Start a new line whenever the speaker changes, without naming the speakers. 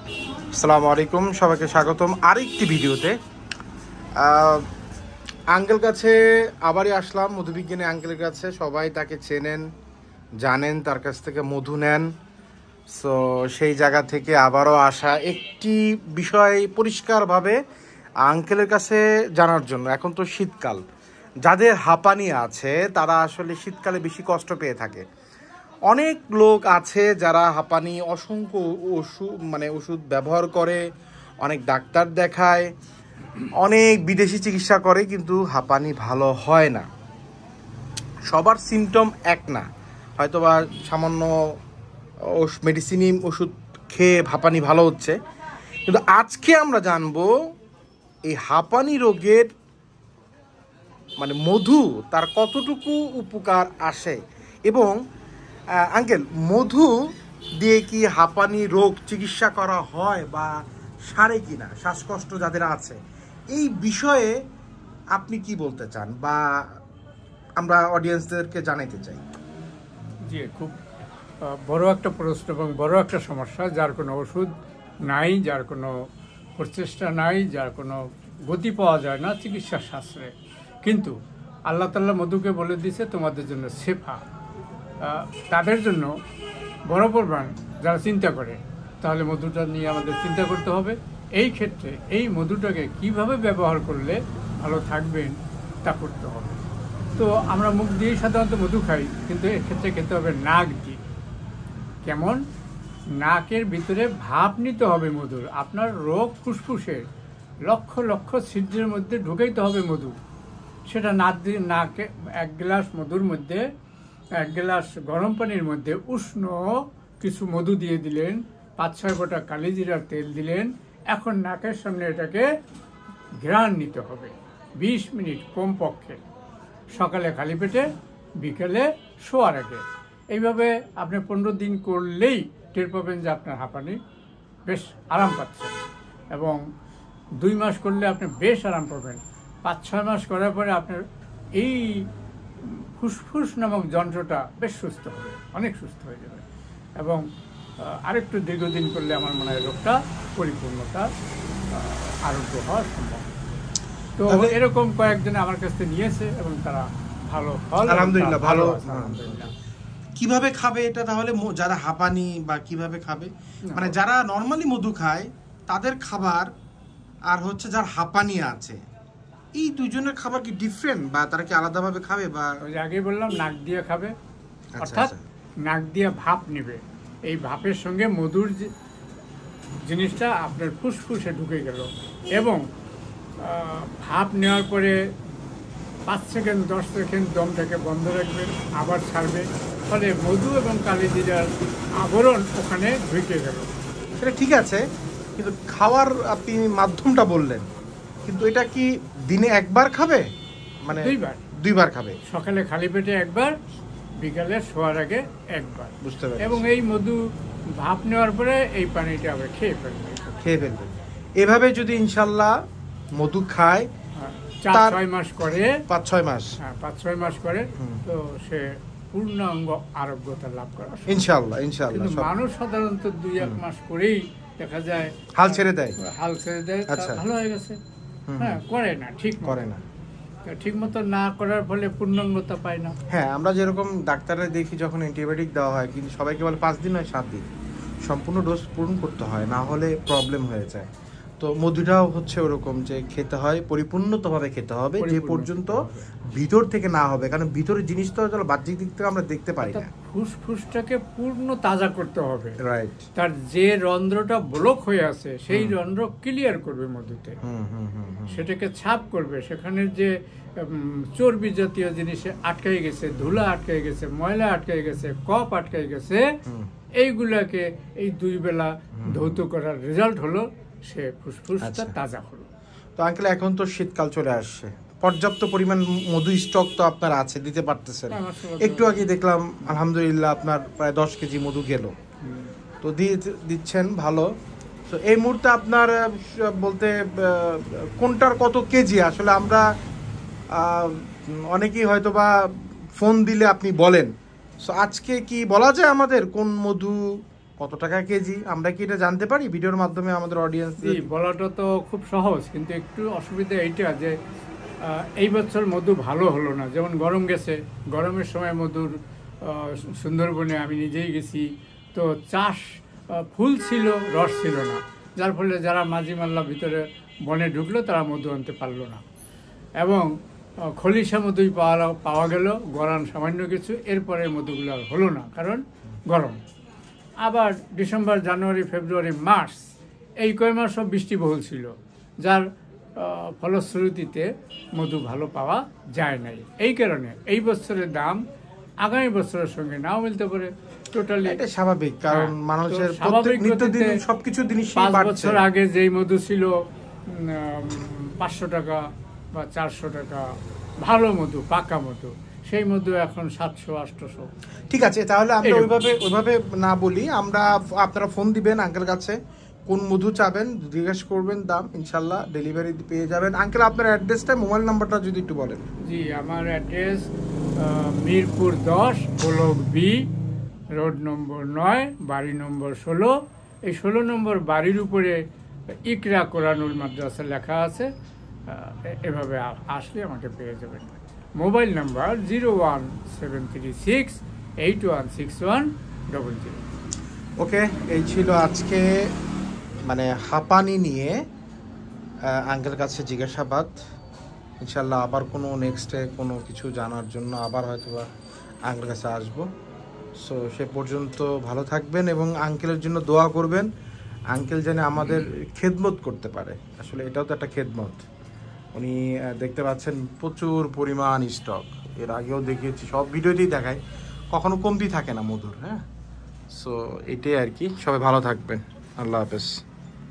আসসালামু আলাইকুম, সবাইকে স্বাগতম আরেকটি ভিডিওতে। আঙ্কেল কাছে আবারই আসলাম, মধুবিজ্ঞানী আঙ্কেলের কাছে। সবাই তাকে চেনেন, জানেন, তার কাছ থেকে মধু নেন। সো সেই জায়গা থেকে আবারও আসা, একটি বিষয় পরিষ্কারভাবে আঙ্কেলের কাছে জানার জন্য। এখন তো শীতকাল, যাদের হাঁপানি আছে তারা আসলে শীতকালে বেশি কষ্ট পেয়ে থাকে। অনেক লোক আছে যারা হাঁপানি অসংখ্য ওষুধ ব্যবহার করে, অনেক ডাক্তার দেখায়, অনেক বিদেশি চিকিৎসা করে, কিন্তু হাঁপানি ভালো হয় না। সবার সিমটম এক না, হয়তোবা সামান্য মেডিসিনি ওষুধ খেয়ে হাঁপানি ভালো হচ্ছে। কিন্তু আজকে আমরা জানবো এই হাঁপানি রোগের মধু তার কতটুকু উপকার আসে, এবং আঙ্কেল, মধু দিয়ে কি হাঁপানি রোগ চিকিৎসা করা হয় বা সারে কিনা, শ্বাসকষ্ট যাদের আছে, এই বিষয়ে আপনি কি বলতে চান বা আমরা অডিয়েন্সদেরকে জানাইতে চাই?
জি, খুব বড় একটা প্রশ্ন এবং বড় একটা সমস্যা, যার কোনো ওষুধ নাই, যার কোনো প্রচেষ্টা নাই, যার কোনো গতি পাওয়া যায় না চিকিৎসা শাস্ত্রে। কিন্তু আল্লাহ তাআলা মধুকে বলে দিয়েছে তোমাদের জন্য শেফা। তাদের জন্য বড় পরিমাণ যারা চিন্তা করে, তাহলে মধুটা নিয়ে আমাদের চিন্তা করতে হবে। এই ক্ষেত্রে এই মধুটাকে কিভাবে ব্যবহার করলে ভালো থাকবেন তা করতে হবে। তো আমরা মুখ দিয়েই সাধারণত মধু খাই, কিন্তু এর ক্ষেত্রে খেতে হবে নাক দিয়ে। কেমন? নাকের ভিতরে ভাপ নিতে হবে মধুর। আপনার রোগ ফুসফুসে লক্ষ লক্ষ ছিদ্রের মধ্যে ঢুকাইতে হবে মধু। সেটা নাকে 1 গ্লাস মধুর মধ্যে 1 গ্লাস গরম পানির মধ্যে উষ্ণ কিছু মধু দিয়ে দিলেন, 5-6 ফোঁটা কালিজিরার তেল দিলেন। এখন নাকের সামনে এটাকে ঘ্রাণ নিতে হবে 20 মিনিট কমপক্ষে, সকালে খালি পেটে, বিকেলে শোয়ার আগে। এইভাবে আপনি 15 দিন করলেই টের পাবেন যে আপনার হাঁপানি বেশ আরাম পাচ্ছেন, এবং 2 মাস করলে আপনি বেশ আরাম পাবেন। 5-6 মাস করার পরে আপনার এই ফুসফুস নামক যন্ত্রটা বেশ সুস্থ হবে, অনেক সুস্থ হয়ে যাবে, এবং আরেকটু দীর্ঘদিন করলে আমার মনে হয় রোগটা পরিপূর্ণতা আরোগ্য হওয়া সম্ভব। তো এরকম কয়েকজন আমার কাছ থেকে নিয়েছে এবং তারা ভালো ফল,
আলহামদুলিল্লাহ ভালো।
আলহামদুলিল্লাহ।
কিভাবে খাবে এটা তাহলে, যারা হাঁপানি বা কিভাবে খাবে, যারা নর্মালি মধু খায় তাদের খাবার, আর হচ্ছে যার হাঁপানি আছে, এই দুজনের খাবার কি ডিফারেন্ট, বা তারা কি আলাদাভাবে খাবে? বা
ওই আগেই বললাম নাক দিয়ে খাবে, অর্থাৎ নাক দিয়ে ভাপ নেবে। এই ভাপের সঙ্গে মধুর জিনিসটা আপনার ফুসফুসে ঢুকে গেল, এবং ভাপ নেওয়ার পরে 5 সেকেন্ড 10 সেকেন্ড দমটাকে বন্ধ রাখবেন, আবার ছাড়বে, ফলে মধু এবং কালিজিরার আবরণ ওখানে ঢুকে গেল।
সেটা ঠিক আছে, কিন্তু খাওয়ার আপনি মাধ্যমটা বললেন, কিন্তু এটা কি দিনে একবার খাবে? 2 বার খাবে,
সকালে খালি পেটে একবার, বিকালে শোয়ার আগে একবার।
বুঝতে পারছি।
এবং এই মধু ভাপ নেওয়ার পরে এই পানিটা আবার খেয়ে ফেলবে।
এভাবে যদি ইনশাল্লাহ মধু খায়
4-6 মাস করে,
5-6 মাস,
5-6 মাস করে, তো সে পূর্ণাঙ্গ আরোগ্যতা লাভ করা
ইনশাল্লাহ।
কিন্তু মানুষ সাধারণত 2-1 মাস করেই দেখা যায়
হাল ছেড়ে দেয়,
আচ্ছা, ভালো হয়ে গেছে। হ্যাঁ, করে না, ঠিক মতো না করার ফলে পূর্ণাঙ্গতা পায় না।
হ্যাঁ, আমরা যেরকম ডাক্তাররা দেখি যখন অ্যান্টিবায়োটিক দেওয়া হয়, কিন্তু সবাইকে বলে 5 দিন হয় 7 দিন সম্পূর্ণ ডোজ পূরণ করতে হয়, না হলে প্রবলেম হয়ে যায়। তো মধুটাও হচ্ছে ওরকম, যে খেতে হয় পরিপূর্ণভাবে খেতে হবে, যে পর্যন্ত ভিতর থেকে না হবে, কারণ ভিতরের জিনিস তো বাহ্যিক দিক থেকে আমরা দেখতে পারি না।
ফুসফুসটাকে পূর্ণ তাজা করতে হবে,
রাইট।
তার যে রন্ধ্রটা ব্লক হয়ে আছে সেই রন্ধ্র ক্লিয়ার করবে মধুতে, সেটাকে ছাপ করবে। সেখানে যে চর্বি জাতীয় জিনিসে আটকাই গেছে, ধুলা আটকাই গেছে, ময়লা আটকাই গেছে, কপ আটকাই গেছে, এইগুলাকে এই 2 বেলা ধৌত করার রেজাল্ট হলো সে ফুসফুসটা তাজা হলো।
তো আঙ্কেল, এখন তো শীতকাল চলে আসছে, পর্যাপ্ত পরিমাণ মধু স্টক তো আপনার আছে, দিতে পারতেছেন। একটু আগে দেখলাম আলহামদুলিল্লাহ আপনার প্রায় 10 কেজি মধু গেল, তো দিচ্ছেন ভালো। তো এই মুহূর্তে আপনার বলতে কোনটার কত কেজি আসলে আমরা অনেকেই হয়তো বা ফোন দিলে আপনি বলেন, সো আজকে কি বলা যায় আমাদের কোন মধু কত টাকা কেজি আমরা কি এটা জানতে পারি ভিডিওর মাধ্যমে আমাদের অডিয়েন্স?
জি, বলাটা তো খুব সহজ, কিন্তু একটু অসুবিধা এইটা যে এই বছর মধু ভালো হলো না। যেমন গরম গেছে, গরমের সময় মধুর সুন্দরবনে আমি নিজেই গেছি, তো চাষ ফুল ছিল, রস ছিল না, যার ফলে যারা মাঝি মাল্লা ভিতরে বনে ঢুকলো তারা মধু আনতে পারলো না। এবং খলিশা মধুই পাওয়া গেল, গরান সামান্য কিছু, এরপরে মধুগুলো আর হলো না, কারণ গরম। আবার ডিসেম্বর, জানুয়ারি, ফেব্রুয়ারি, মার্চ এই কয় মাস সব বৃষ্টিবহুল ছিল, যার ফলশ্রুতিতে মধু ভালো পাওয়া যায় নাই। এই কারণে এই বছরের দাম আগামী বছরের সঙ্গে নাও মিলতে পারে। টোটালি
এটা স্বাভাবিক, কারণ মানুষের
স্বাভাবিক
নিত্যদিন
গতিতে
সবকিছু জিনিসই
5
বাড়ছে।
বছর আগে যেই মধু ছিল 500 টাকা বা 400 টাকা ভালো মধু, পাকা মধু, সেই মধু এখন 700-800।
ঠিক আছে, তাহলে আমরা
এরকম।
ওইভাবে না বলি, আমরা আপনারা ফোন দিবেন আঙ্কেল কাছে, কোন মধু চাবেন জিজ্ঞেস করবেন, দাম ইনশাল্লাহ ডেলিভারি পেয়ে যাবেন। আঙ্কেল আপনার অ্যাড্রেসটা, মোবাইল নাম্বারটা যদি একটু বলেন।
জি, আমার address Mirpur 10, block B, road number 9, বাড়ি নম্বর 16। এই 16 নম্বর বাড়ির উপরে ইকরা কোরআনুল মাদ্রাসা লেখা আছে। এভাবে আসলে আমাকে পেয়ে যাবেন। Mobile number 01736816100।
ওকে, এই ছিল আজকে মানে হাঁপানি নিয়ে আঙ্কেল কাছে জিজ্ঞাসাবাদ। ইনশাল্লাহ আবার কোনো নেক্সটে কোনো কিছু জানার জন্য আবার হয়তো বা আঙ্কেল কাছে আসবো। সো সে পর্যন্ত ভালো থাকবেন এবং আঙ্কেলের জন্য দোয়া করবেন, আঙ্কেল যেন আমাদের খেদমত করতে পারে। আসলে এটাও তো একটা খেদমত। উনি দেখতে পাচ্ছেন প্রচুর পরিমাণ স্টক, এর আগেও দেখিয়েছি, সব ভিডিওতেই দেখায়, কখনো কমতি থাকে না মধুর। হ্যাঁ, সো এটাই আর কি। সবাই ভালো থাকবেন, আল্লাহ হাফেজ।